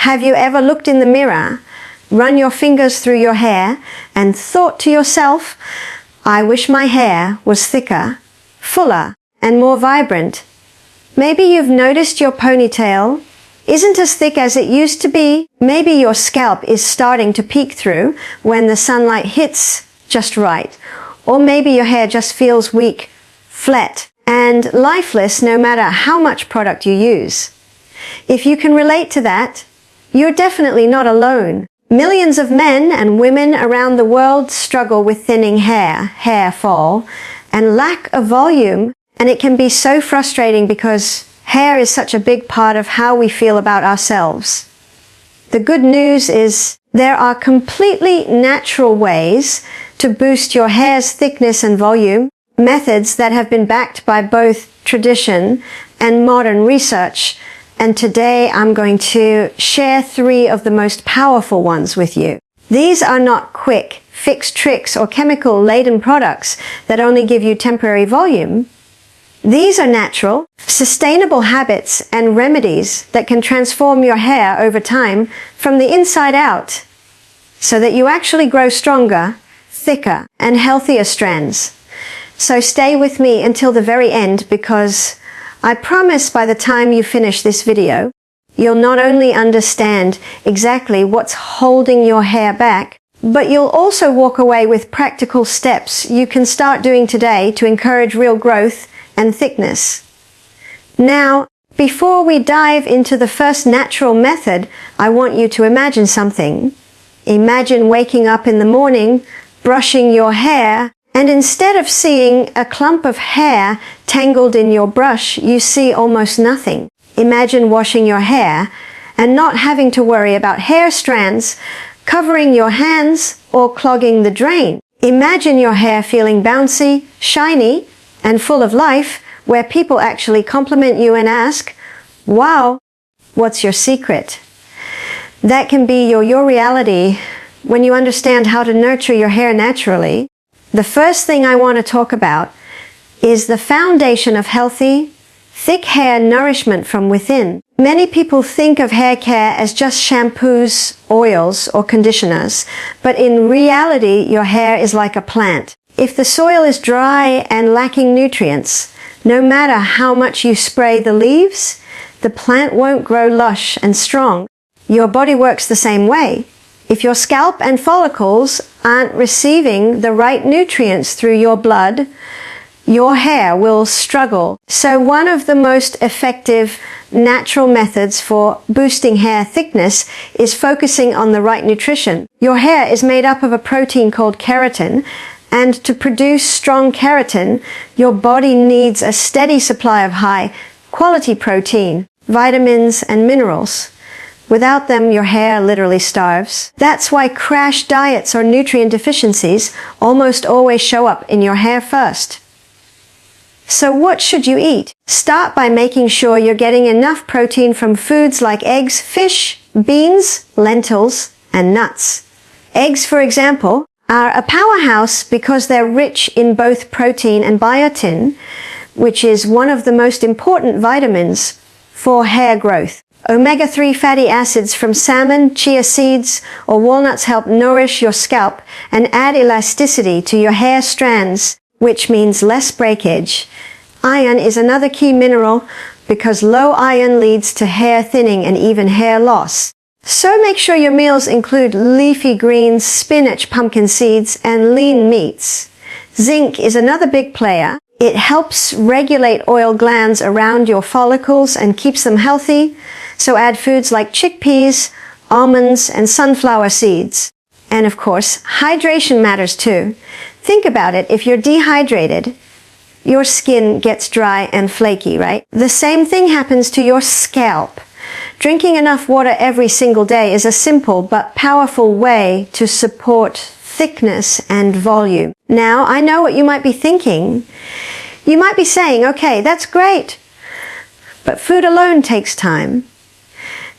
Have you ever looked in the mirror, run your fingers through your hair, and thought to yourself, I wish my hair was thicker, fuller, and more vibrant? Maybe you've noticed your ponytail isn't as thick as it used to be. Maybe your scalp is starting to peek through when the sunlight hits just right. Or maybe your hair just feels weak, flat, and lifeless no matter how much product you use. If you can relate to that, you're definitely not alone. Millions of men and women around the world struggle with thinning hair fall, and lack of volume, and it can be so frustrating because hair is such a big part of how we feel about ourselves. The good news is there are completely natural ways to boost your hair's thickness and volume, methods that have been backed by both tradition and modern research. And today I'm going to share 3 of the most powerful ones with you. These are not quick fix tricks or chemical-laden products that only give you temporary volume. These are natural, sustainable habits and remedies that can transform your hair over time from the inside out, so that you actually grow stronger, thicker, and healthier strands. So stay with me until the very end, because I promise by the time you finish this video, you'll not only understand exactly what's holding your hair back, but you'll also walk away with practical steps you can start doing today to encourage real growth and thickness. Now, before we dive into the first natural method, I want you to imagine something. Imagine waking up in the morning, brushing your hair, and instead of seeing a clump of hair tangled in your brush, you see almost nothing. Imagine washing your hair and not having to worry about hair strands covering your hands or clogging the drain. Imagine your hair feeling bouncy, shiny, and full of life, where people actually compliment you and ask, wow, what's your secret? That can be your reality when you understand how to nurture your hair naturally. The first thing I want to talk about is the foundation of healthy, thick hair nourishment from within. Many people think of hair care as just shampoos, oils, or conditioners, but in reality, your hair is like a plant. If the soil is dry and lacking nutrients, no matter how much you spray the leaves, the plant won't grow lush and strong. Your body works the same way. If your scalp and follicles aren't receiving the right nutrients through your blood, your hair will struggle. So one of the most effective natural methods for boosting hair thickness is focusing on the right nutrition. Your hair is made up of a protein called keratin, and to produce strong keratin, your body needs a steady supply of high-quality protein, vitamins, and minerals. Without them, your hair literally starves. That's why crash diets or nutrient deficiencies almost always show up in your hair first. So what should you eat? Start by making sure you're getting enough protein from foods like eggs, fish, beans, lentils, and nuts. Eggs, for example, are a powerhouse because they're rich in both protein and biotin, which is one of the most important vitamins for hair growth. Omega-3 fatty acids from salmon, chia seeds, or walnuts help nourish your scalp and add elasticity to your hair strands, which means less breakage. Iron is another key mineral because low iron leads to hair thinning and even hair loss. So make sure your meals include leafy greens, spinach, pumpkin seeds, and lean meats. Zinc is another big player. It helps regulate oil glands around your follicles and keeps them healthy. So add foods like chickpeas, almonds, and sunflower seeds. And of course, hydration matters too. Think about it. If you're dehydrated, your skin gets dry and flaky, right? The same thing happens to your scalp. Drinking enough water every single day is a simple but powerful way to support thickness and volume. Now, I know what you might be thinking. You might be saying, okay, that's great, but food alone takes time.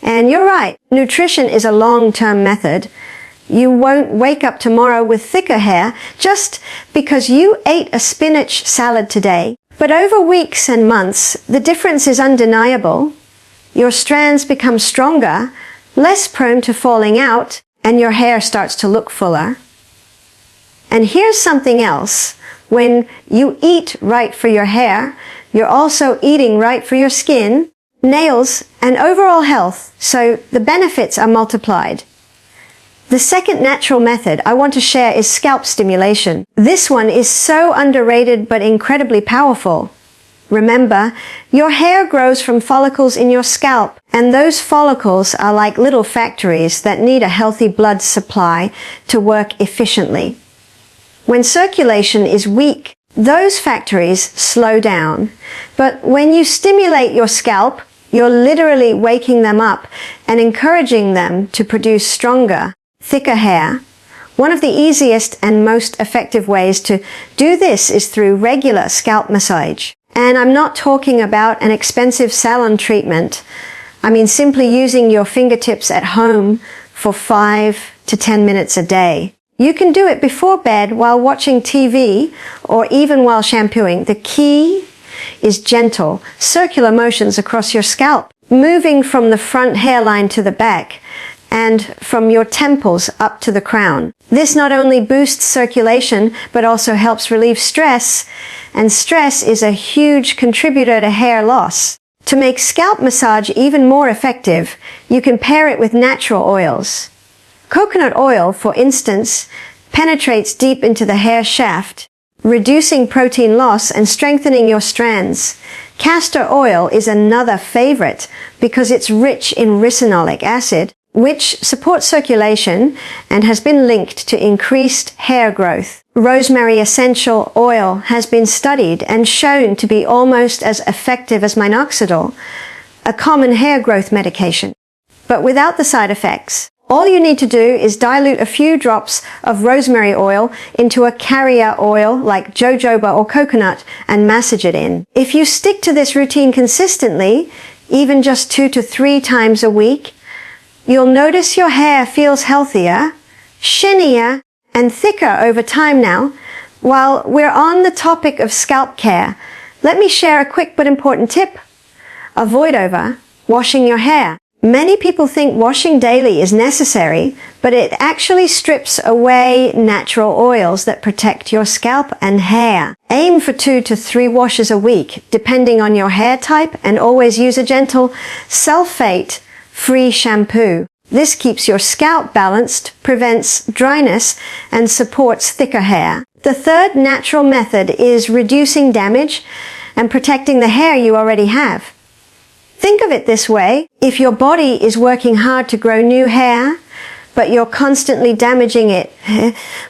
And you're right, nutrition is a long-term method. You won't wake up tomorrow with thicker hair just because you ate a spinach salad today. But over weeks and months, the difference is undeniable. Your strands become stronger, less prone to falling out, and your hair starts to look fuller. And here's something else. When you eat right for your hair, you're also eating right for your skin, nails, and overall health, so the benefits are multiplied. The second natural method I want to share is scalp stimulation. This one is so underrated but incredibly powerful. Remember, your hair grows from follicles in your scalp, and those follicles are like little factories that need a healthy blood supply to work efficiently. When circulation is weak, those factories slow down. But when you stimulate your scalp, you're literally waking them up and encouraging them to produce stronger, thicker hair. One of the easiest and most effective ways to do this is through regular scalp massage. And I'm not talking about an expensive salon treatment. I mean simply using your fingertips at home for 5 to 10 minutes a day. You can do it before bed while watching TV or even while shampooing. The key is gentle, circular motions across your scalp, moving from the front hairline to the back and from your temples up to the crown. This not only boosts circulation, but also helps relieve stress, and stress is a huge contributor to hair loss. To make scalp massage even more effective, you can pair it with natural oils. Coconut oil, for instance, penetrates deep into the hair shaft, reducing protein loss and strengthening your strands. Castor oil is another favorite because it's rich in ricinoleic acid, which supports circulation and has been linked to increased hair growth. Rosemary essential oil has been studied and shown to be almost as effective as minoxidil, a common hair growth medication, but without the side effects. All you need to do is dilute a few drops of rosemary oil into a carrier oil like jojoba or coconut and massage it in. If you stick to this routine consistently, even just 2 to 3 times a week, you'll notice your hair feels healthier, shinier, and thicker over time now. While we're on the topic of scalp care, let me share a quick but important tip. Avoid washing your hair. Many people think washing daily is necessary, but it actually strips away natural oils that protect your scalp and hair. Aim for 2 to 3 washes a week, depending on your hair type, and always use a gentle, sulfate-free shampoo. This keeps your scalp balanced, prevents dryness, and supports thicker hair. The third natural method is reducing damage and protecting the hair you already have. Think of it this way: if your body is working hard to grow new hair, but you're constantly damaging it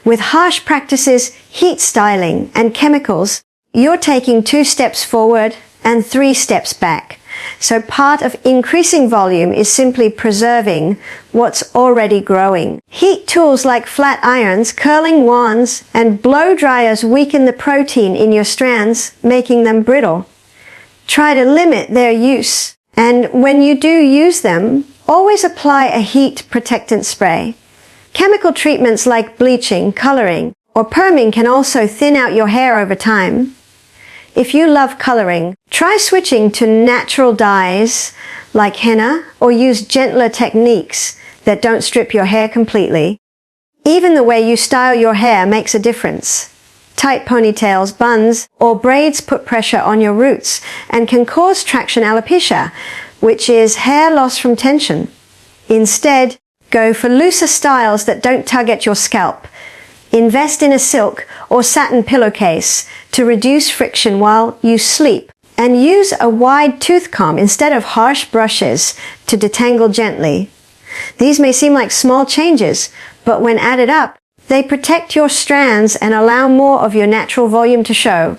with harsh practices, heat styling, and chemicals, you're taking 2 steps forward and 3 steps back. So part of increasing volume is simply preserving what's already growing. Heat tools like flat irons, curling wands, and blow dryers weaken the protein in your strands, making them brittle. Try to limit their use. And when you do use them, always apply a heat protectant spray. Chemical treatments like bleaching, coloring, or perming can also thin out your hair over time. If you love coloring, try switching to natural dyes like henna, or use gentler techniques that don't strip your hair completely. Even the way you style your hair makes a difference. Tight ponytails, buns, or braids put pressure on your roots and can cause traction alopecia, which is hair loss from tension. Instead, go for looser styles that don't tug at your scalp. Invest in a silk or satin pillowcase to reduce friction while you sleep, and use a wide tooth comb instead of harsh brushes to detangle gently. These may seem like small changes, but when added up, they protect your strands and allow more of your natural volume to show.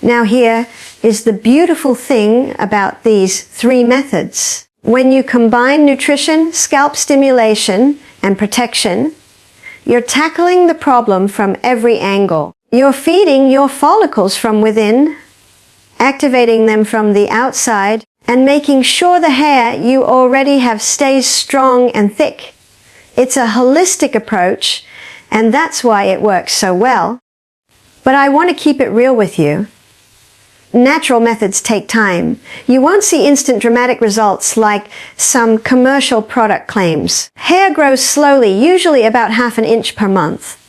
Now here is the beautiful thing about these 3 methods. When you combine nutrition, scalp stimulation, and protection, you're tackling the problem from every angle. You're feeding your follicles from within, activating them from the outside, and making sure the hair you already have stays strong and thick. It's a holistic approach, and that's why it works so well. But I want to keep it real with you. natural methods take time. You won't see instant dramatic results like some commercial product claims. Hair grows slowly, usually about ½ inch per month.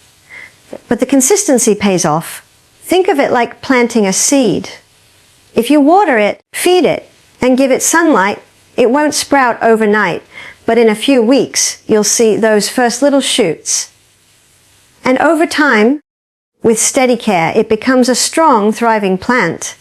But the consistency pays off. Think of it like planting a seed. If you water it, feed it, and give it sunlight, it won't sprout overnight, but in a few weeks, you'll see those first little shoots. And over time, with steady care, it becomes a strong, thriving plant.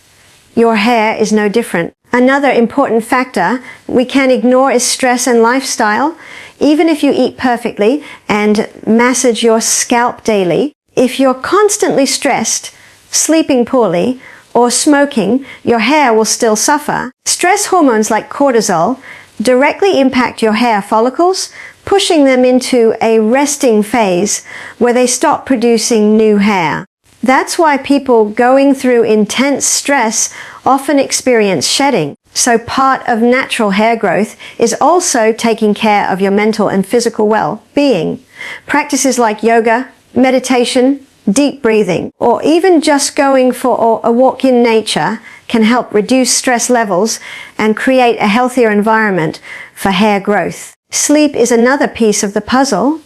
Your hair is no different. Another important factor we can't ignore is stress and lifestyle. Even if you eat perfectly and massage your scalp daily, if you're constantly stressed, sleeping poorly, or smoking, your hair will still suffer. Stress hormones like cortisol directly impact your hair follicles, pushing them into a resting phase where they stop producing new hair. That's why people going through intense stress often experience shedding. So part of natural hair growth is also taking care of your mental and physical well-being. Practices like yoga, meditation, deep breathing, or even just going for a walk in nature can help reduce stress levels and create a healthier environment for hair growth. Sleep is another piece of the puzzle.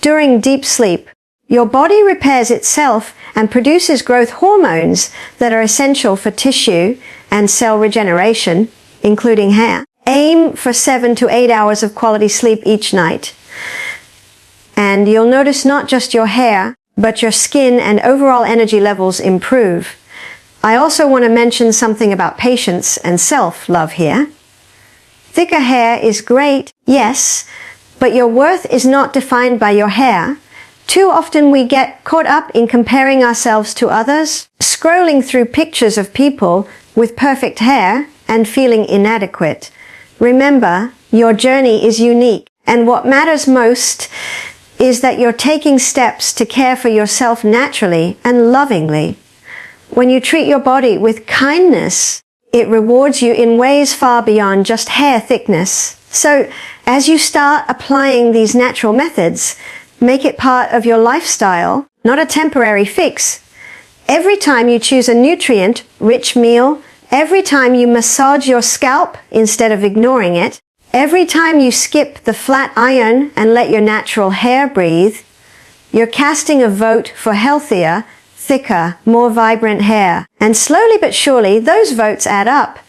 During deep sleep, your body repairs itself and produces growth hormones that are essential for tissue and cell regeneration, including hair. Aim for 7 to 8 hours of quality sleep each night. And you'll notice not just your hair, but your skin and overall energy levels improve. I also want to mention something about patience and self-love here. Thicker hair is great, yes, but your worth is not defined by your hair. Too often we get caught up in comparing ourselves to others, scrolling through pictures of people with perfect hair and feeling inadequate. Remember, your journey is unique, and what matters most is that you're taking steps to care for yourself naturally and lovingly. When you treat your body with kindness, it rewards you in ways far beyond just hair thickness. So, as you start applying these natural methods, make it part of your lifestyle, not a temporary fix. Every time you choose a nutrient-rich meal, every time you massage your scalp instead of ignoring it, every time you skip the flat iron and let your natural hair breathe, you're casting a vote for healthier, thicker, more vibrant hair. And slowly but surely, those votes add up,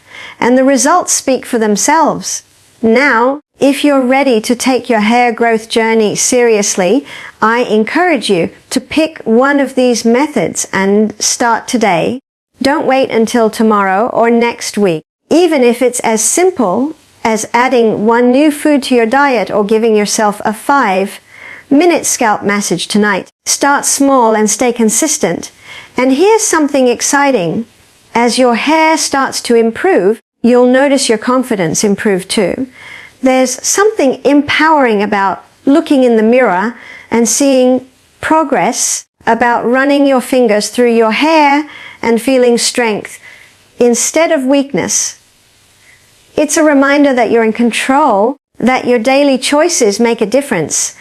and the results speak for themselves. Now, if you're ready to take your hair growth journey seriously, I encourage you to pick one of these methods and start today. Don't wait until tomorrow or next week. Even if it's as simple as adding one new food to your diet or giving yourself a 5-minute scalp massage tonight. Start small and stay consistent. And here's something exciting. As your hair starts to improve, you'll notice your confidence improve too. There's something empowering about looking in the mirror and seeing progress, about running your fingers through your hair and feeling strength instead of weakness. It's a reminder that you're in control, that your daily choices make a difference,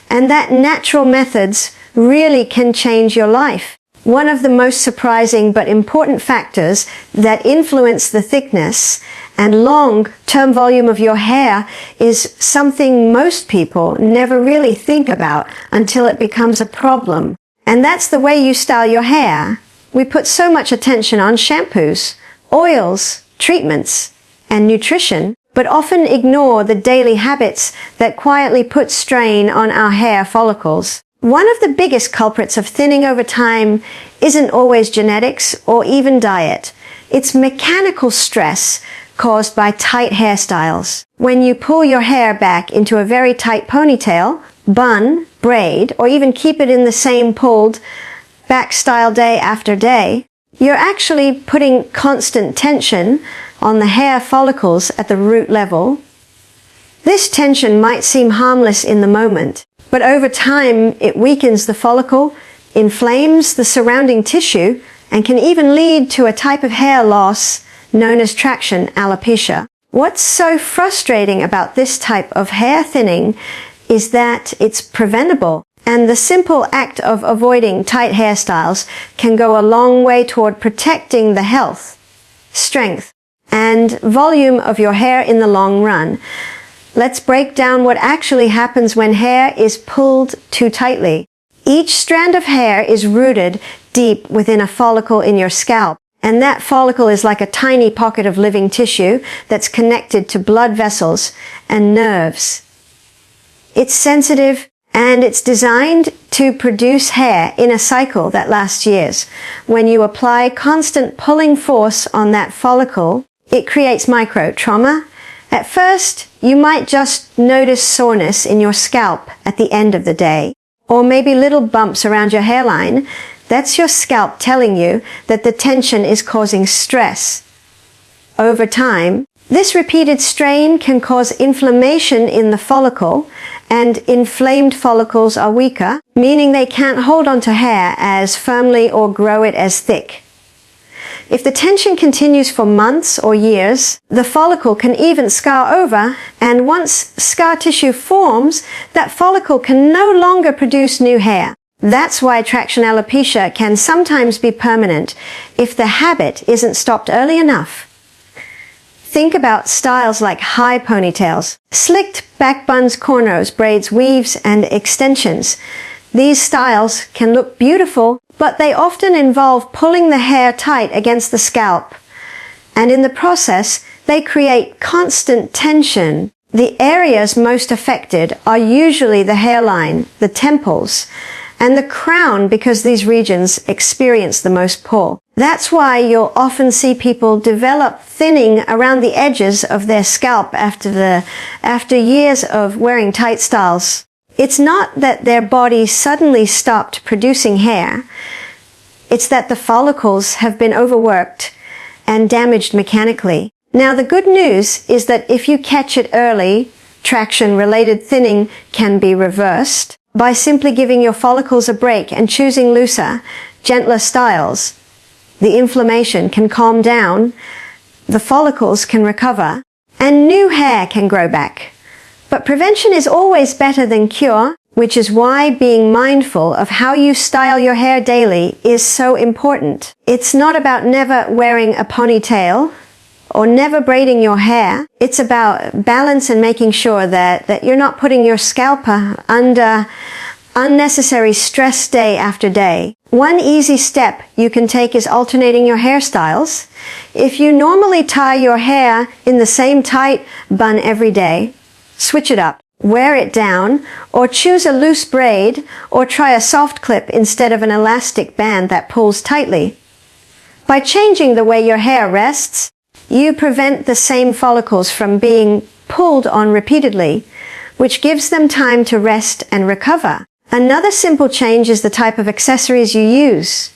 and that natural methods really can change your life. One of the most surprising but important factors that influence the thickness and long-term volume of your hair is something most people never really think about until it becomes a problem. And that's the way you style your hair. We put so much attention on shampoos, oils, treatments, and nutrition, but often ignore the daily habits that quietly put strain on our hair follicles. One of the biggest culprits of thinning over time isn't always genetics or even diet. It's mechanical stress caused by tight hairstyles. When you pull your hair back into a very tight ponytail, bun, braid, or even keep it in the same pulled back style day after day, you're actually putting constant tension on the hair follicles at the root level. This tension might seem harmless in the moment, but over time it weakens the follicle, inflames the surrounding tissue, and can even lead to a type of hair loss known as traction alopecia. What's so frustrating about this type of hair thinning is that it's preventable, and the simple act of avoiding tight hairstyles can go a long way toward protecting the health strength, and volume of your hair in the long run. Let's break down what actually happens when hair is pulled too tightly. Each strand of hair is rooted deep within a follicle in your scalp, and that follicle is like a tiny pocket of living tissue that's connected to blood vessels and nerves. It's sensitive, and it's designed to produce hair in a cycle that lasts years. When you apply constant pulling force on that follicle, it creates micro-trauma. At first, you might just notice soreness in your scalp at the end of the day, or maybe little bumps around your hairline. That's your scalp telling you that the tension is causing stress. Over time, this repeated strain can cause inflammation in the follicle, and inflamed follicles are weaker, meaning they can't hold onto hair as firmly or grow it as thick. If the tension continues for months or years, the follicle can even scar over, and once scar tissue forms, that follicle can no longer produce new hair. That's why traction alopecia can sometimes be permanent if the habit isn't stopped early enough. Think about styles like high ponytails, slicked back buns, cornrows, braids, weaves, and extensions. These styles can look beautiful, but they often involve pulling the hair tight against the scalp. And in the process, they create constant tension. The areas most affected are usually the hairline, the temples, and the crown, because these regions experience the most pull. That's why you'll often see people develop thinning around the edges of their scalp after years of wearing tight styles. It's not that their body suddenly stopped producing hair. It's that the follicles have been overworked and damaged mechanically. Now, the good news is that if you catch it early, traction-related thinning can be reversed by simply giving your follicles a break and choosing looser, gentler styles. The inflammation can calm down, the follicles can recover, and new hair can grow back. But prevention is always better than cure, which is why being mindful of how you style your hair daily is so important. It's not about never wearing a ponytail or never braiding your hair. It's about balance and making sure that you're not putting your scalp under unnecessary stress day after day. One easy step you can take is alternating your hairstyles. If you normally tie your hair in the same tight bun every day, switch it up, wear it down, or choose a loose braid, or try a soft clip instead of an elastic band that pulls tightly. By changing the way your hair rests, you prevent the same follicles from being pulled on repeatedly, which gives them time to rest and recover. Another simple change is the type of accessories you use.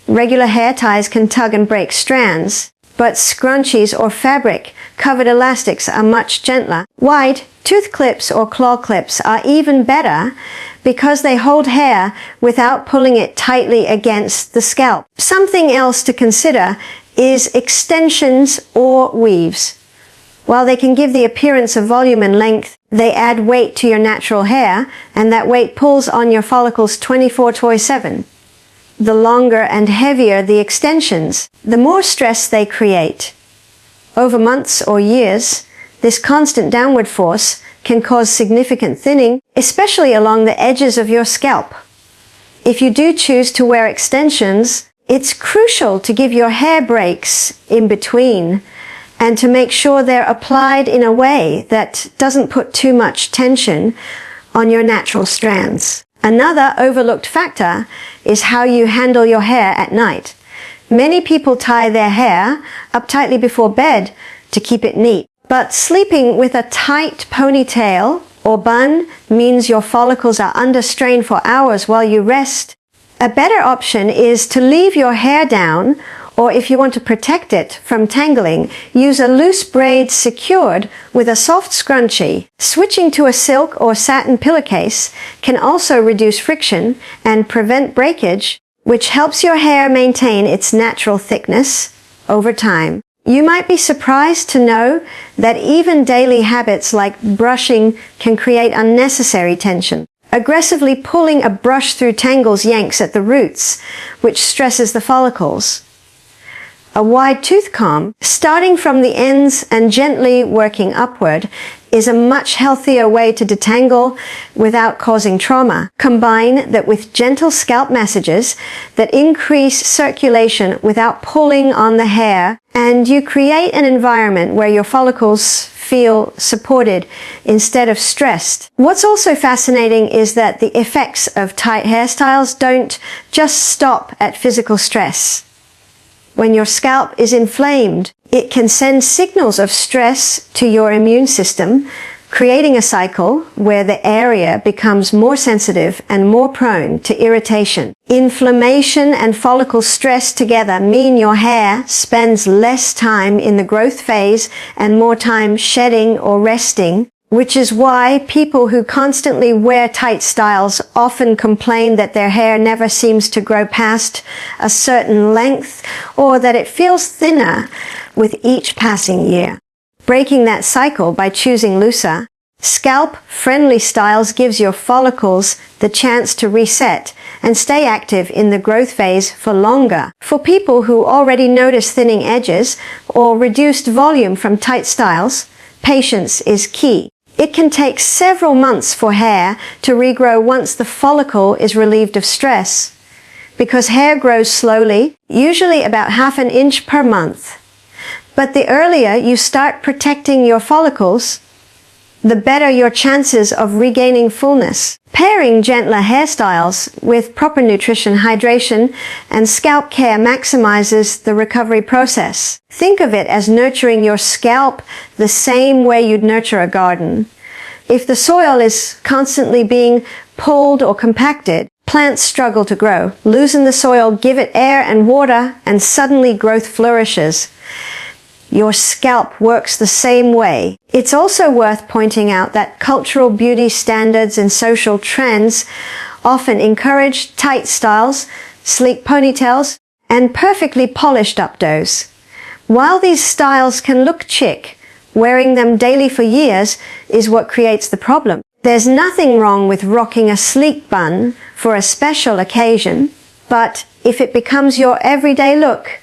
Regular hair ties can tug and break strands, but scrunchies or fabric-covered elastics are much gentler. Wide tooth clips or claw clips are even better because they hold hair without pulling it tightly against the scalp. Something else to consider is extensions or weaves. While they can give the appearance of volume and length, they add weight to your natural hair, and that weight pulls on your follicles 24/7. The longer and heavier the extensions, the more stress they create. Over months or years, this constant downward force can cause significant thinning, especially along the edges of your scalp. If you do choose to wear extensions, it's crucial to give your hair breaks in between and to make sure they're applied in a way that doesn't put too much tension on your natural strands. Another overlooked factor is how you handle your hair at night. Many people tie their hair up tightly before bed to keep it neat, but sleeping with a tight ponytail or bun means your follicles are under strain for hours while you rest. A better option is to leave your hair down, or if you want to protect it from tangling, use a loose braid secured with a soft scrunchie. Switching to a silk or satin pillowcase can also reduce friction and prevent breakage, which helps your hair maintain its natural thickness over time. You might be surprised to know that even daily habits like brushing can create unnecessary tension. Aggressively pulling a brush through tangles yanks at the roots, which stresses the follicles. A wide tooth comb, starting from the ends and gently working upward, is a much healthier way to detangle without causing trauma. Combine that with gentle scalp massages that increase circulation without pulling on the hair, and you create an environment where your follicles feel supported instead of stressed. What's also fascinating is that the effects of tight hairstyles don't just stop at physical stress. When your scalp is inflamed, it can send signals of stress to your immune system, creating a cycle where the area becomes more sensitive and more prone to irritation. Inflammation and follicle stress together mean your hair spends less time in the growth phase and more time shedding or resting, which is why people who constantly wear tight styles often complain that their hair never seems to grow past a certain length or that it feels thinner with each passing year. Breaking that cycle by choosing looser, scalp-friendly styles gives your follicles the chance to reset and stay active in the growth phase for longer. For people who already notice thinning edges or reduced volume from tight styles, patience is key. It can take several months for hair to regrow once the follicle is relieved of stress. Because hair grows slowly, usually about half an inch per month. But the earlier you start protecting your follicles, the better your chances of regaining fullness. Pairing gentler hairstyles with proper nutrition, hydration, and scalp care maximizes the recovery process. Think of it as nurturing your scalp the same way you'd nurture a garden. If the soil is constantly being pulled or compacted, plants struggle to grow. Loosen the soil, give it air and water, and suddenly growth flourishes. Your scalp works the same way. It's also worth pointing out that cultural beauty standards and social trends often encourage tight styles, sleek ponytails, and perfectly polished updos. While these styles can look chic, wearing them daily for years is what creates the problem. There's nothing wrong with rocking a sleek bun for a special occasion, but if it becomes your everyday look,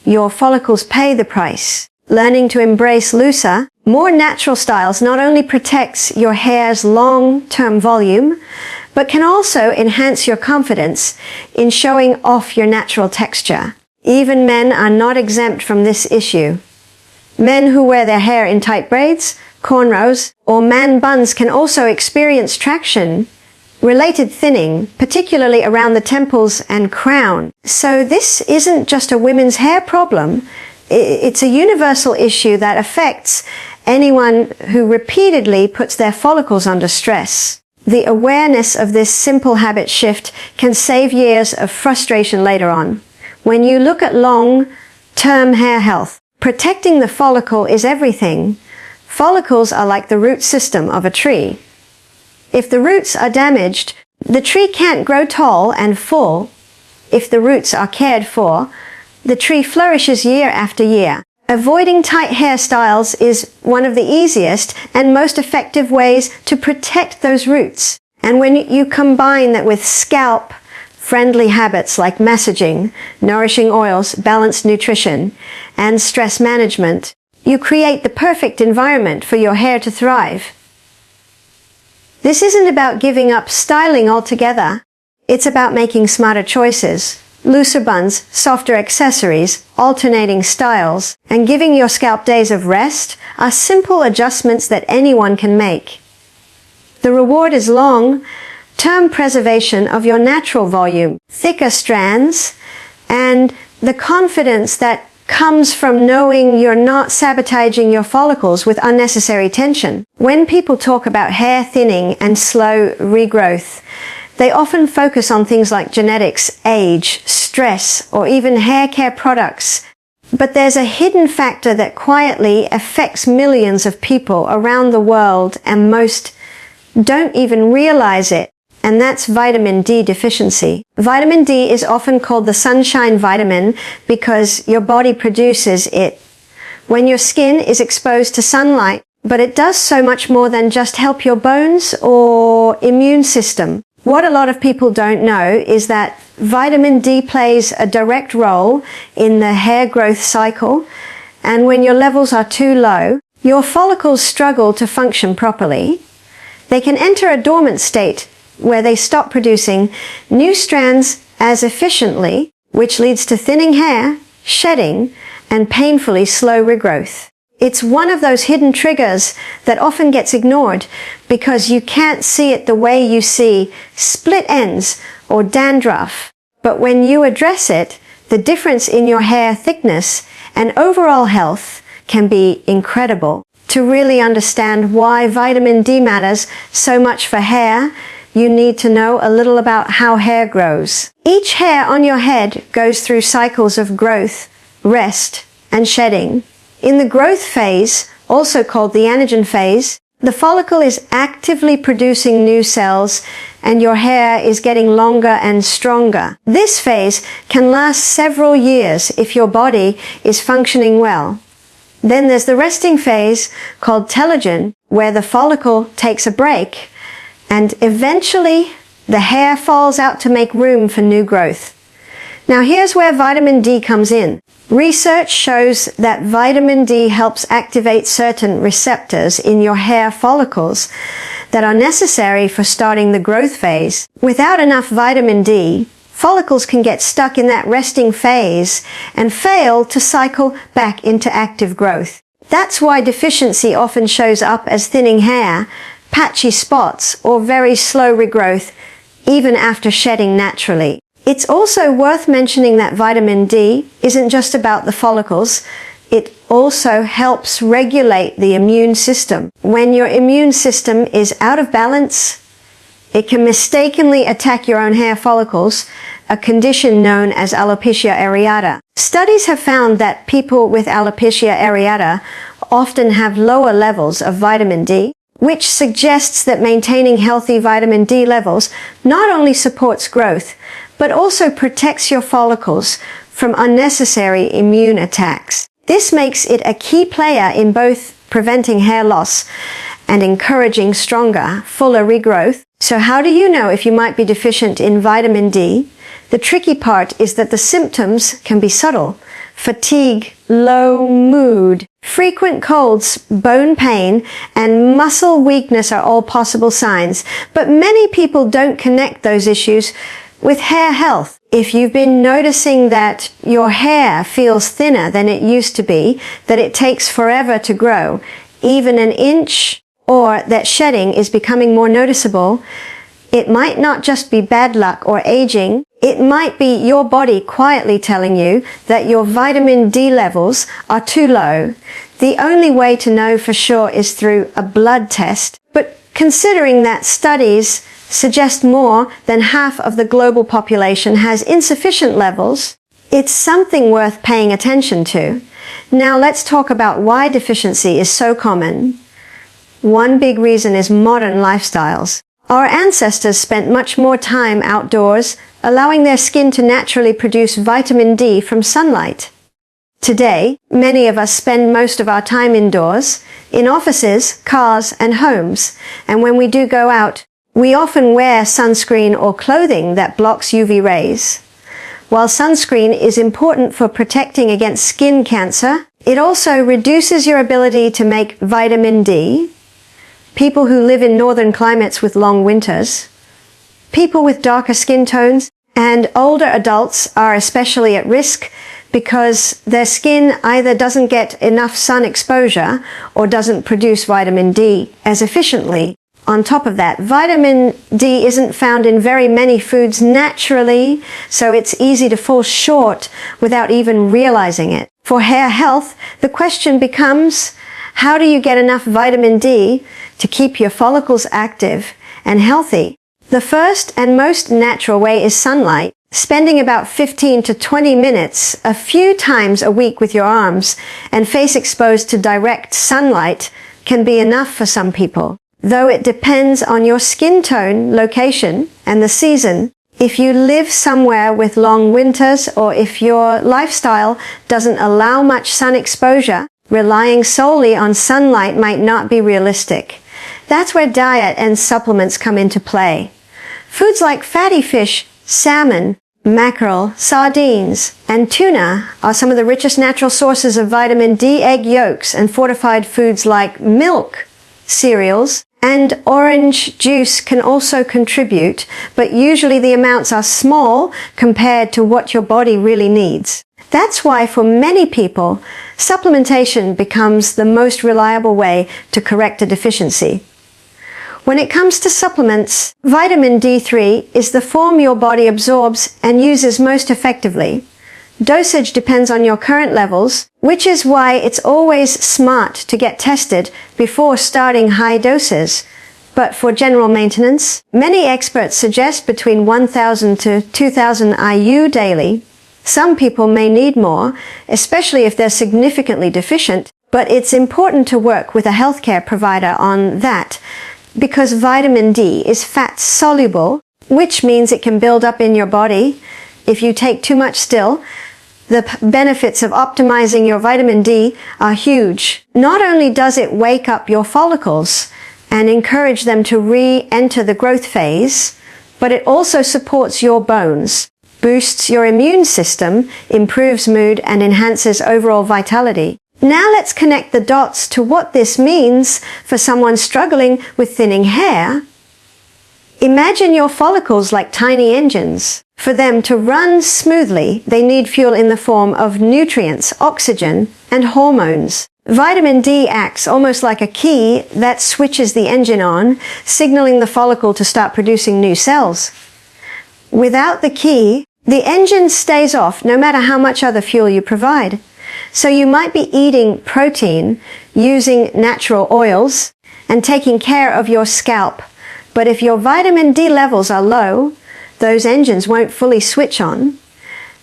your follicles pay the price. Learning to embrace looser, more natural styles not only protects your hair's long-term volume, but can also enhance your confidence in showing off your natural texture. Even men are not exempt from this issue. Men who wear their hair in tight braids, cornrows, or man buns can also experience traction-related thinning, particularly around the temples and crown. So this isn't just a women's hair problem. It's a universal issue that affects anyone who repeatedly puts their follicles under stress. The awareness of this simple habit shift can save years of frustration later on. When you look at long-term hair health, protecting the follicle is everything. Follicles are like the root system of a tree. If the roots are damaged, the tree can't grow tall and full. If the roots are cared for, the tree flourishes year after year. Avoiding tight hairstyles is one of the easiest and most effective ways to protect those roots. And when you combine that with scalp-friendly habits like massaging, nourishing oils, balanced nutrition, and stress management, you create the perfect environment for your hair to thrive. This isn't about giving up styling altogether. It's about making smarter choices. Looser buns, softer accessories, alternating styles, and giving your scalp days of rest are simple adjustments that anyone can make. The reward is long-term preservation of your natural volume, thicker strands, and the confidence that comes from knowing you're not sabotaging your follicles with unnecessary tension. When people talk about hair thinning and slow regrowth, they often focus on things like genetics, age, stress, or even hair care products. But there's a hidden factor that quietly affects millions of people around the world, and most don't even realize it, and that's vitamin D deficiency. Vitamin D is often called the sunshine vitamin because your body produces it when your skin is exposed to sunlight. But it does so much more than just help your bones or immune system. What a lot of people don't know is that vitamin D plays a direct role in the hair growth cycle, and when your levels are too low, your follicles struggle to function properly. They can enter a dormant state where they stop producing new strands as efficiently, which leads to thinning hair, shedding, and painfully slow regrowth. It's one of those hidden triggers that often gets ignored because you can't see it the way you see split ends or dandruff. But when you address it, the difference in your hair thickness and overall health can be incredible. To really understand why vitamin D matters so much for hair, you need to know a little about how hair grows. Each hair on your head goes through cycles of growth, rest, and shedding. In the growth phase, also called the anagen phase, the follicle is actively producing new cells and your hair is getting longer and stronger. This phase can last several years if your body is functioning well. Then there's the resting phase called telogen, where the follicle takes a break and eventually the hair falls out to make room for new growth. Now here's where vitamin D comes in. Research shows that vitamin D helps activate certain receptors in your hair follicles that are necessary for starting the growth phase. Without enough vitamin D, follicles can get stuck in that resting phase and fail to cycle back into active growth. That's why deficiency often shows up as thinning hair, patchy spots, or very slow regrowth, even after shedding naturally. It's also worth mentioning that vitamin D isn't just about the follicles, it also helps regulate the immune system. When your immune system is out of balance, it can mistakenly attack your own hair follicles, a condition known as alopecia areata. Studies have found that people with alopecia areata often have lower levels of vitamin D, which suggests that maintaining healthy vitamin D levels not only supports growth, but also protects your follicles from unnecessary immune attacks. This makes it a key player in both preventing hair loss and encouraging stronger, fuller regrowth. So how do you know if you might be deficient in vitamin D? The tricky part is that the symptoms can be subtle. Fatigue, low mood, frequent colds, bone pain, and muscle weakness are all possible signs. But many people don't connect those issues with hair health. If you've been noticing that your hair feels thinner than it used to be, that it takes forever to grow, even an inch, or that shedding is becoming more noticeable, it might not just be bad luck or aging, it might be your body quietly telling you that your vitamin D levels are too low. The only way to know for sure is through a blood test, but considering that studies suggest more than half of the global population has insufficient levels, it's something worth paying attention to. Now let's talk about why deficiency is so common. One big reason is modern lifestyles. Our ancestors spent much more time outdoors, allowing their skin to naturally produce vitamin D from sunlight. Today, many of us spend most of our time indoors, in offices, cars, and homes, and when we do go out, we often wear sunscreen or clothing that blocks UV rays. While sunscreen is important for protecting against skin cancer, it also reduces your ability to make vitamin D. People who live in northern climates with long winters, people with darker skin tones, and older adults are especially at risk because their skin either doesn't get enough sun exposure or doesn't produce vitamin D as efficiently. On top of that, vitamin D isn't found in very many foods naturally, so it's easy to fall short without even realizing it. For hair health, the question becomes, how do you get enough vitamin D to keep your follicles active and healthy? The first and most natural way is sunlight. Spending about 15 to 20 minutes a few times a week with your arms and face exposed to direct sunlight can be enough for some people. Though it depends on your skin tone, location, and the season. If you live somewhere with long winters or if your lifestyle doesn't allow much sun exposure, relying solely on sunlight might not be realistic. That's where diet and supplements come into play. Foods like fatty fish, salmon, mackerel, sardines, and tuna are some of the richest natural sources of vitamin D. Egg yolks and fortified foods like milk, cereals, and orange juice can also contribute, but usually the amounts are small compared to what your body really needs. That's why for many people, supplementation becomes the most reliable way to correct a deficiency. When it comes to supplements, vitamin D3 is the form your body absorbs and uses most effectively. Dosage depends on your current levels, which is why it's always smart to get tested before starting high doses. But for general maintenance, many experts suggest between 1,000 to 2,000 IU daily. Some people may need more, especially if they're significantly deficient, but it's important to work with a healthcare provider on that, because vitamin D is fat soluble, which means it can build up in your body. If you take too much still, the benefits of optimizing your vitamin D are huge. Not only does it wake up your follicles and encourage them to re-enter the growth phase, but it also supports your bones, boosts your immune system, improves mood, and enhances overall vitality. Now let's connect the dots to what this means for someone struggling with thinning hair. Imagine your follicles like tiny engines. For them to run smoothly, they need fuel in the form of nutrients, oxygen, and hormones. Vitamin D acts almost like a key that switches the engine on, signaling the follicle to start producing new cells. Without the key, the engine stays off no matter how much other fuel you provide. So you might be eating protein, using natural oils, and taking care of your scalp. But if your vitamin D levels are low, those engines won't fully switch on.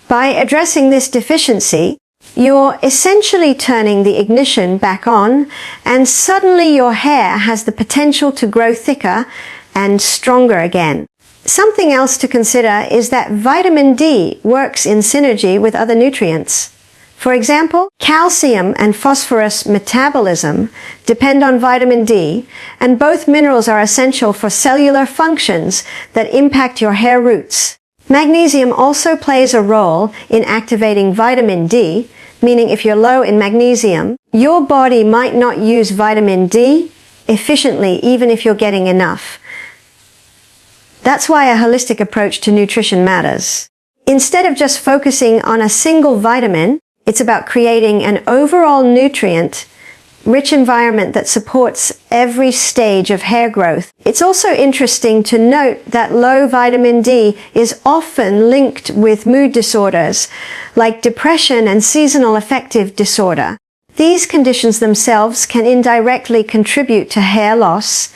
By addressing this deficiency, you're essentially turning the ignition back on, and suddenly your hair has the potential to grow thicker and stronger again. Something else to consider is that vitamin D works in synergy with other nutrients. For example, calcium and phosphorus metabolism depend on vitamin D, and both minerals are essential for cellular functions that impact your hair roots. Magnesium also plays a role in activating vitamin D, meaning if you're low in magnesium, your body might not use vitamin D efficiently even if you're getting enough. That's why a holistic approach to nutrition matters. Instead of just focusing on a single vitamin, it's about creating an overall nutrient-rich environment that supports every stage of hair growth. It's also interesting to note that low vitamin D is often linked with mood disorders, like depression and seasonal affective disorder. These conditions themselves can indirectly contribute to hair loss,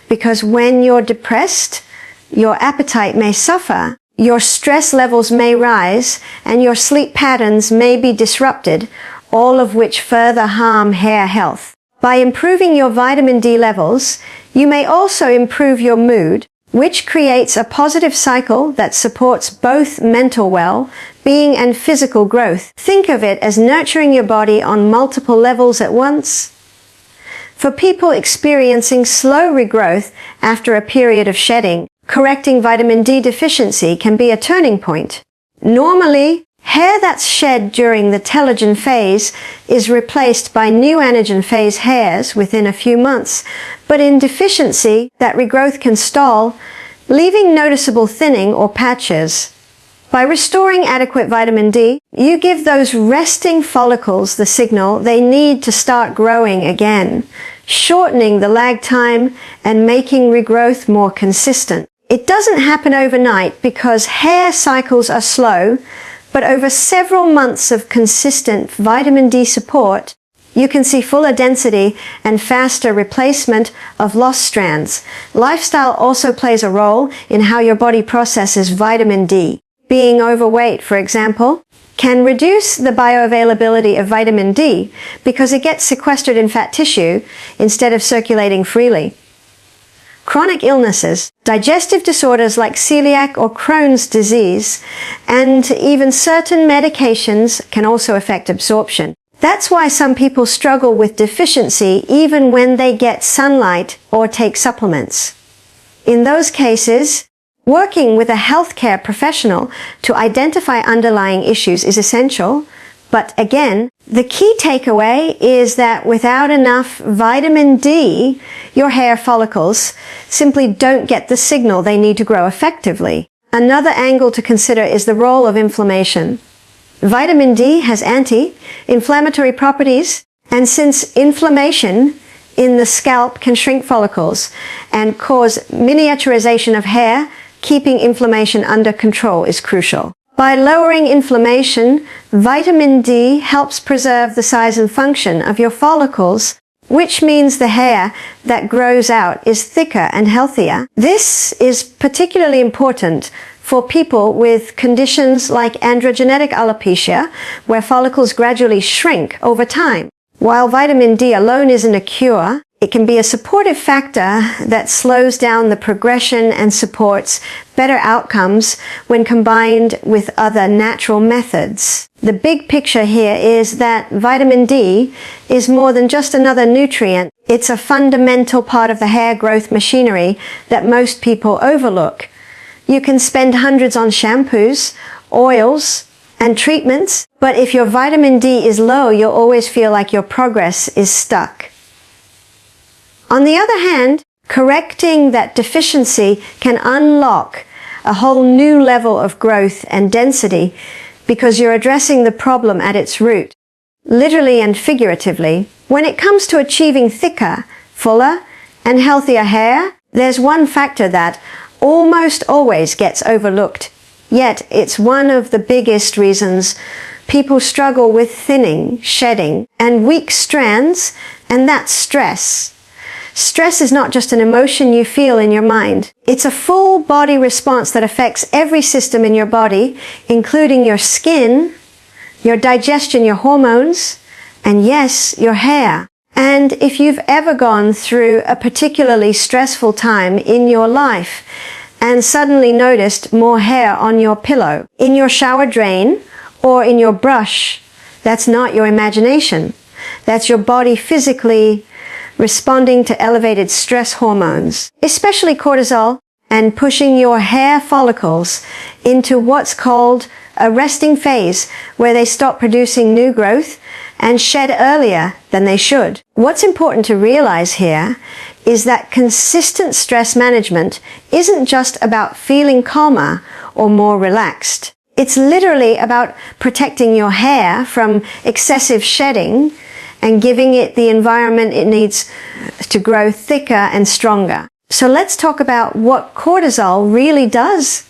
because when you're depressed, your appetite may suffer, your stress levels may rise, and your sleep patterns may be disrupted, all of which further harm hair health. By improving your vitamin D levels, you may also improve your mood, which creates a positive cycle that supports both mental well-being and physical growth. Think of it as nurturing your body on multiple levels at once. For people experiencing slow regrowth after a period of shedding, correcting vitamin D deficiency can be a turning point. Normally, hair that's shed during the telogen phase is replaced by new anagen phase hairs within a few months, but in deficiency, that regrowth can stall, leaving noticeable thinning or patches. By restoring adequate vitamin D, you give those resting follicles the signal they need to start growing again, shortening the lag time and making regrowth more consistent. It doesn't happen overnight because hair cycles are slow, but over several months of consistent vitamin D support, you can see fuller density and faster replacement of lost strands. Lifestyle also plays a role in how your body processes vitamin D. Being overweight, for example, can reduce the bioavailability of vitamin D because it gets sequestered in fat tissue instead of circulating freely. Chronic illnesses, digestive disorders like celiac or Crohn's disease, and even certain medications can also affect absorption. That's why some people struggle with deficiency even when they get sunlight or take supplements. In those cases, Working with a healthcare professional to identify underlying issues is essential, but again, the key takeaway is that without enough vitamin D, your hair follicles simply don't get the signal they need to grow effectively. Another angle to consider is the role of inflammation. Vitamin D has anti-inflammatory properties, and since inflammation in the scalp can shrink follicles and cause miniaturization of hair, keeping inflammation under control is crucial. By lowering inflammation, vitamin D helps preserve the size and function of your follicles, which means the hair that grows out is thicker and healthier. This is particularly important for people with conditions like androgenetic alopecia, where follicles gradually shrink over time. While vitamin D alone isn't a cure, it can be a supportive factor that slows down the progression and supports better outcomes when combined with other natural methods. The big picture here is that vitamin D is more than just another nutrient. It's a fundamental part of the hair growth machinery that most people overlook. You can spend hundreds on shampoos, oils, and treatments, but if your vitamin D is low, you'll always feel like your progress is stuck. On the other hand, correcting that deficiency can unlock a whole new level of growth and density because you're addressing the problem at its root. Literally and figuratively, when it comes to achieving thicker, fuller, and healthier hair, there's one factor that almost always gets overlooked. Yet it's one of the biggest reasons people struggle with thinning, shedding, and weak strands, and that's stress. Stress is not just an emotion you feel in your mind. It's a full body response that affects every system in your body, including your skin, your digestion, your hormones, and yes, your hair. And if you've ever gone through a particularly stressful time in your life and suddenly noticed more hair on your pillow, in your shower drain, or in your brush, that's not your imagination. That's your body physically responding to elevated stress hormones, especially cortisol, and pushing your hair follicles into what's called a resting phase, where they stop producing new growth and shed earlier than they should. What's important to realize here is that consistent stress management isn't just about feeling calmer or more relaxed. It's literally about protecting your hair from excessive shedding and giving it the environment it needs to grow thicker and stronger. So let's talk about what cortisol really does.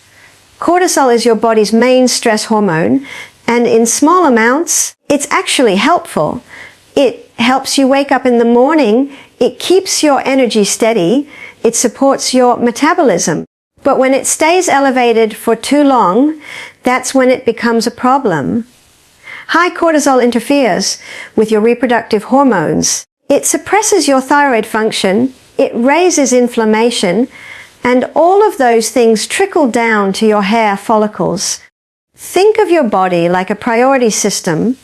Cortisol is your body's main stress hormone, and in small amounts, it's actually helpful. It helps you wake up in the morning, it keeps your energy steady, it supports your metabolism. But when it stays elevated for too long, that's when it becomes a problem. High cortisol interferes with your reproductive hormones. It suppresses your thyroid function, it raises inflammation, and all of those things trickle down to your hair follicles. Think of your body like a priority system.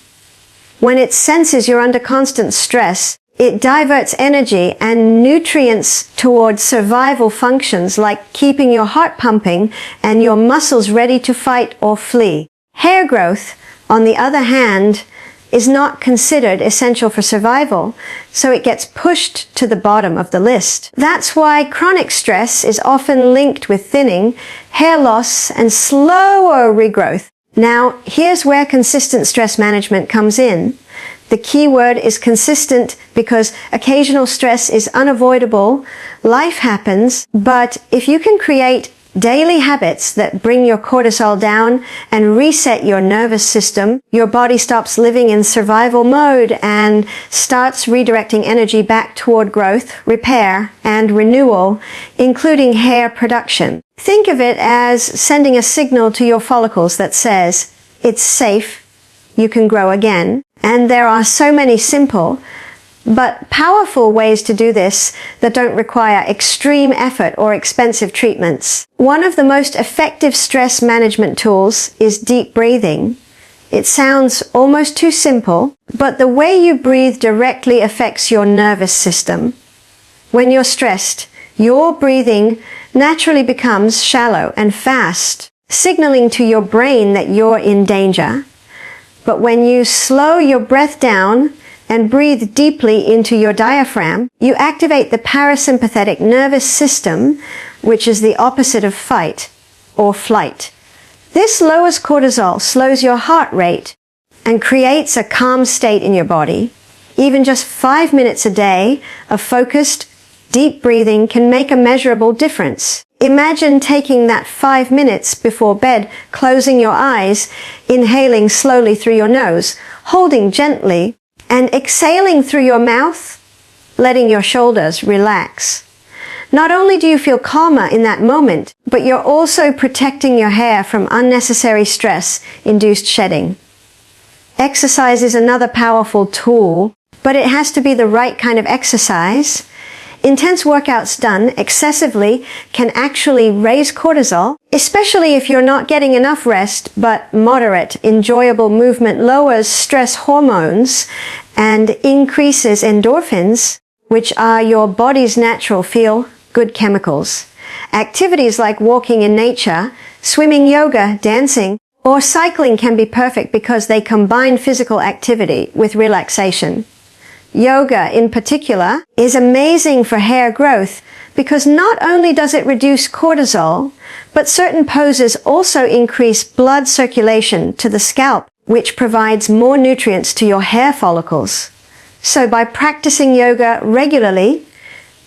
When it senses you're under constant stress, it diverts energy and nutrients towards survival functions like keeping your heart pumping and your muscles ready to fight or flee. Hair growth, on the other hand, is not considered essential for survival, so it gets pushed to the bottom of the list. That's why chronic stress is often linked with thinning, hair loss, and slower regrowth. Now, here's where consistent stress management comes in. The key word is consistent because occasional stress is unavoidable, life happens, but if you can create daily habits that bring your cortisol down and reset your nervous system, your body stops living in survival mode and starts redirecting energy back toward growth, repair, and renewal, including hair production. Think of it as sending a signal to your follicles that says, it's safe, you can grow again. And there are so many simple but powerful ways to do this that don't require extreme effort or expensive treatments. One of the most effective stress management tools is deep breathing. It sounds almost too simple, but the way you breathe directly affects your nervous system. When you're stressed, your breathing naturally becomes shallow and fast, signaling to your brain that you're in danger. But when you slow your breath down and breathe deeply into your diaphragm, you activate the parasympathetic nervous system, which is the opposite of fight or flight. This lowers cortisol, slows your heart rate, and creates a calm state in your body. Even just 5 minutes a day of focused, deep breathing can make a measurable difference. Imagine taking that 5 minutes before bed, closing your eyes, inhaling slowly through your nose, holding gently, and exhaling through your mouth, letting your shoulders relax. Not only do you feel calmer in that moment, but you're also protecting your hair from unnecessary stress-induced shedding. Exercise is another powerful tool, but it has to be the right kind of exercise. Intense workouts done excessively can actually raise cortisol, especially if you're not getting enough rest, but moderate, enjoyable movement lowers stress hormones and increases endorphins, which are your body's natural feel-good chemicals. Activities like walking in nature, swimming, yoga, dancing, or cycling can be perfect because they combine physical activity with relaxation. Yoga, in particular, is amazing for hair growth because not only does it reduce cortisol, but certain poses also increase blood circulation to the scalp, which provides more nutrients to your hair follicles. So by practicing yoga regularly,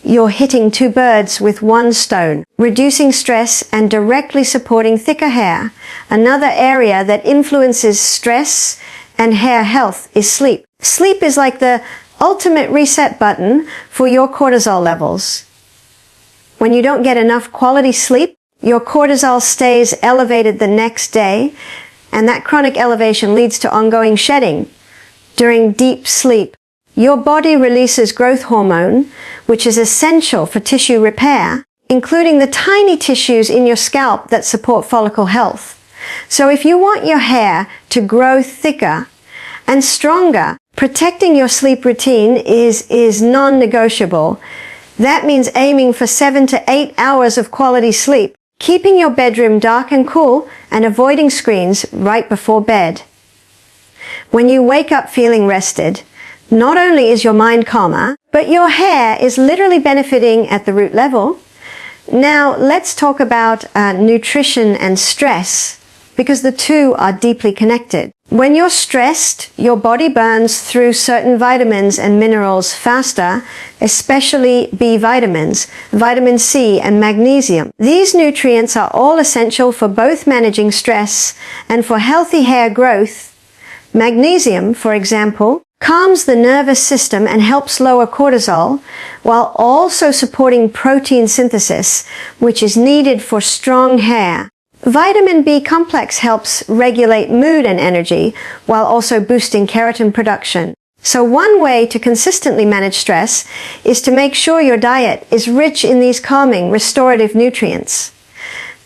you're hitting two birds with one stone, reducing stress and directly supporting thicker hair. Another area that influences stress and hair health is sleep. Sleep is like the ultimate reset button for your cortisol levels. When you don't get enough quality sleep, your cortisol stays elevated the next day, and that chronic elevation leads to ongoing shedding. During deep sleep, your body releases growth hormone, which is essential for tissue repair, including the tiny tissues in your scalp that support follicle health. So if you want your hair to grow thicker and stronger, protecting your sleep routine is non-negotiable. That means aiming for 7 to 8 hours of quality sleep, keeping your bedroom dark and cool, and avoiding screens right before bed. When you wake up feeling rested, not only is your mind calmer, but your hair is literally benefiting at the root level. Now, let's talk about nutrition and stress, because the two are deeply connected. When you're stressed, your body burns through certain vitamins and minerals faster, especially B vitamins, vitamin C and magnesium. These nutrients are all essential for both managing stress and for healthy hair growth. Magnesium, for example, calms the nervous system and helps lower cortisol, while also supporting protein synthesis, which is needed for strong hair. Vitamin B complex helps regulate mood and energy, while also boosting keratin production. So one way to consistently manage stress is to make sure your diet is rich in these calming, restorative nutrients.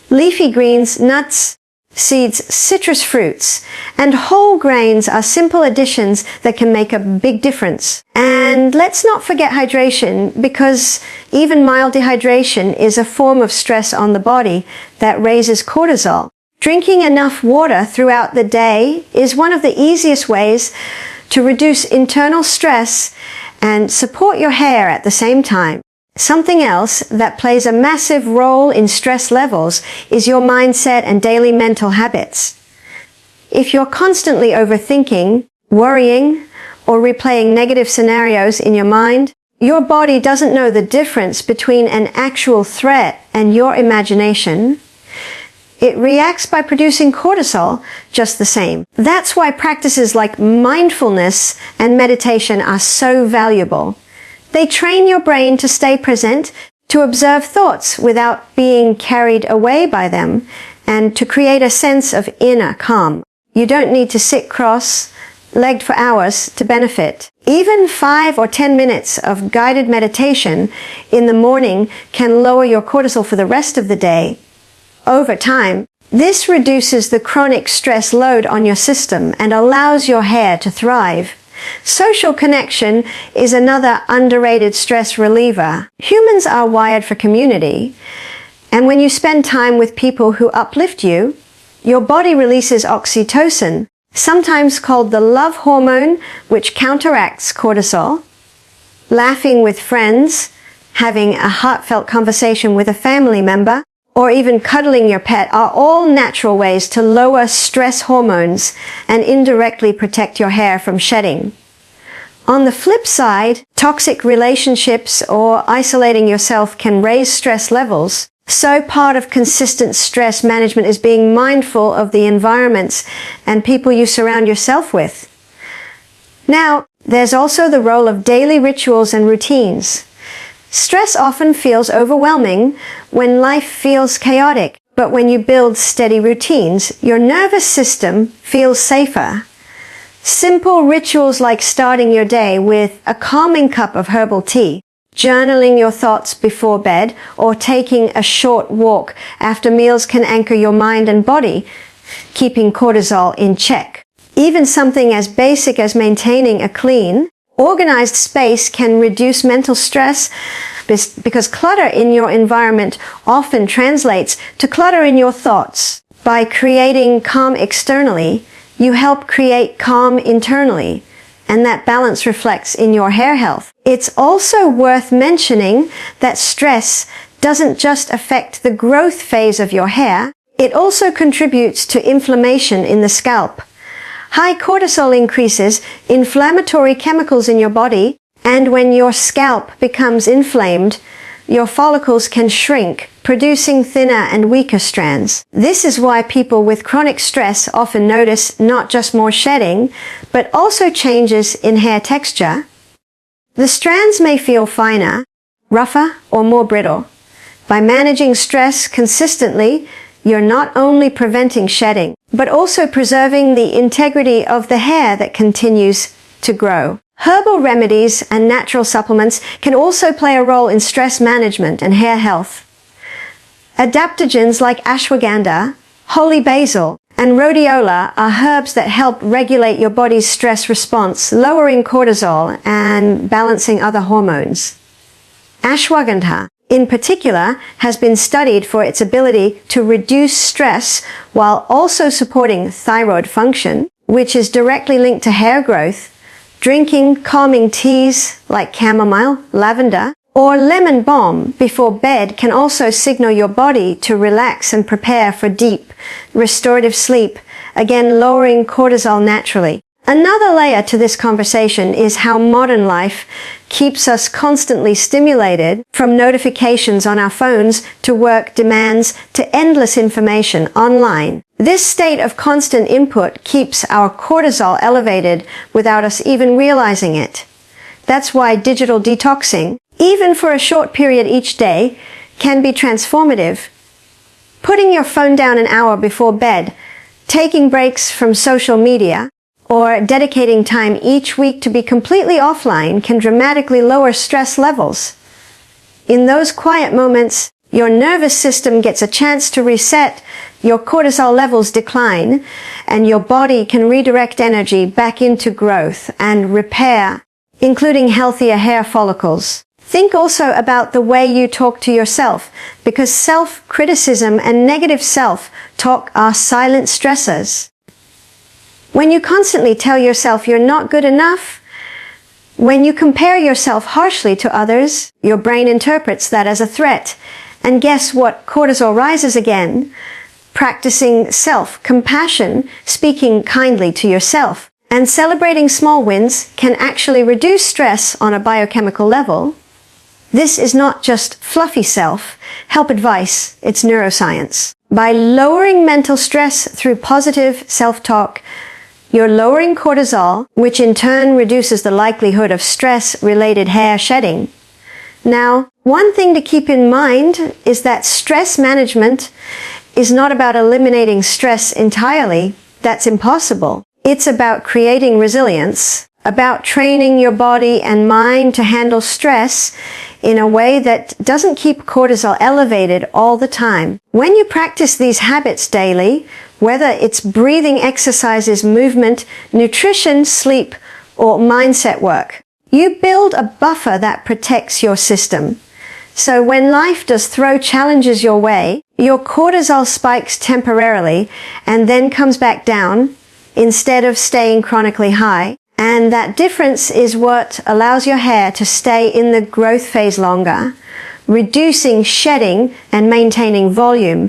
Leafy greens, nuts, seeds, citrus fruits, and whole grains are simple additions that can make a big difference. And let's not forget hydration, because even mild dehydration is a form of stress on the body that raises cortisol. Drinking enough water throughout the day is one of the easiest ways to reduce internal stress and support your hair at the same time. Something else that plays a massive role in stress levels is your mindset and daily mental habits. If you're constantly overthinking, worrying, or replaying negative scenarios in your mind, your body doesn't know the difference between an actual threat and your imagination. It reacts by producing cortisol just the same. That's why practices like mindfulness and meditation are so valuable. They train your brain to stay present, to observe thoughts without being carried away by them, and to create a sense of inner calm. You don't need to sit cross-legged for hours to benefit. Even 5 or 10 minutes of guided meditation in the morning can lower your cortisol for the rest of the day. Over time, this reduces the chronic stress load on your system and allows your hair to thrive. Social connection is another underrated stress reliever. Humans are wired for community, And when you spend time with people who uplift you, your body releases oxytocin, sometimes called the love hormone, which counteracts cortisol. Laughing with friends, having a heartfelt conversation with a family member, or even cuddling your pet are all natural ways to lower stress hormones and indirectly protect your hair from shedding. On the flip side, toxic relationships or isolating yourself can raise stress levels. So part of consistent stress management is being mindful of the environments and people you surround yourself with. Now, there's also the role of daily rituals and routines. Stress often feels overwhelming when life feels chaotic, but when you build steady routines, your nervous system feels safer. Simple rituals like starting your day with a calming cup of herbal tea, journaling your thoughts before bed, or taking a short walk after meals can anchor your mind and body, keeping cortisol in check. Even something as basic as maintaining a clean, organized space can reduce mental stress because clutter in your environment often translates to clutter in your thoughts. By creating calm externally, you help create calm internally, and that balance reflects in your hair health. It's also worth mentioning that stress doesn't just affect the growth phase of your hair, it also contributes to inflammation in the scalp. High cortisol increases inflammatory chemicals in your body, and when your scalp becomes inflamed, your follicles can shrink, producing thinner and weaker strands. This is why people with chronic stress often notice not just more shedding, but also changes in hair texture. The strands may feel finer, rougher, or more brittle. By managing stress consistently, you're not only preventing shedding, but also preserving the integrity of the hair that continues to grow. Herbal remedies and natural supplements can also play a role in stress management and hair health. Adaptogens like ashwagandha, holy basil, and rhodiola are herbs that help regulate your body's stress response, lowering cortisol and balancing other hormones. Ashwagandha, in particular, has been studied for its ability to reduce stress while also supporting thyroid function, which is directly linked to hair growth. Drinking calming teas like chamomile, lavender, or lemon balm before bed can also signal your body to relax and prepare for deep, restorative sleep, again lowering cortisol naturally. Another layer to this conversation is how modern life keeps us constantly stimulated, from notifications on our phones to work demands to endless information online. This state of constant input keeps our cortisol elevated without us even realizing it. That's why digital detoxing, even for a short period each day, can be transformative. Putting your phone down an hour before bed, taking breaks from social media, or dedicating time each week to be completely offline can dramatically lower stress levels. In those quiet moments, your nervous system gets a chance to reset, your cortisol levels decline, and your body can redirect energy back into growth and repair, including healthier hair follicles. Think also about the way you talk to yourself, because self-criticism and negative self-talk are silent stressors. When you constantly tell yourself you're not good enough, when you compare yourself harshly to others, your brain interprets that as a threat. And guess what? Cortisol rises again. Practicing self-compassion, speaking kindly to yourself, and celebrating small wins can actually reduce stress on a biochemical level. This is not just fluffy self-help advice, it's neuroscience. By lowering mental stress through positive self-talk, you're lowering cortisol, which in turn reduces the likelihood of stress-related hair shedding. Now, one thing to keep in mind is that stress management is not about eliminating stress entirely. That's impossible. It's about creating resilience, about training your body and mind to handle stress in a way that doesn't keep cortisol elevated all the time. When you practice these habits daily, whether it's breathing exercises, movement, nutrition, sleep, or mindset work, you build a buffer that protects your system. So when life does throw challenges your way, your cortisol spikes temporarily and then comes back down instead of staying chronically high. And that difference is what allows your hair to stay in the growth phase longer, reducing shedding and maintaining volume.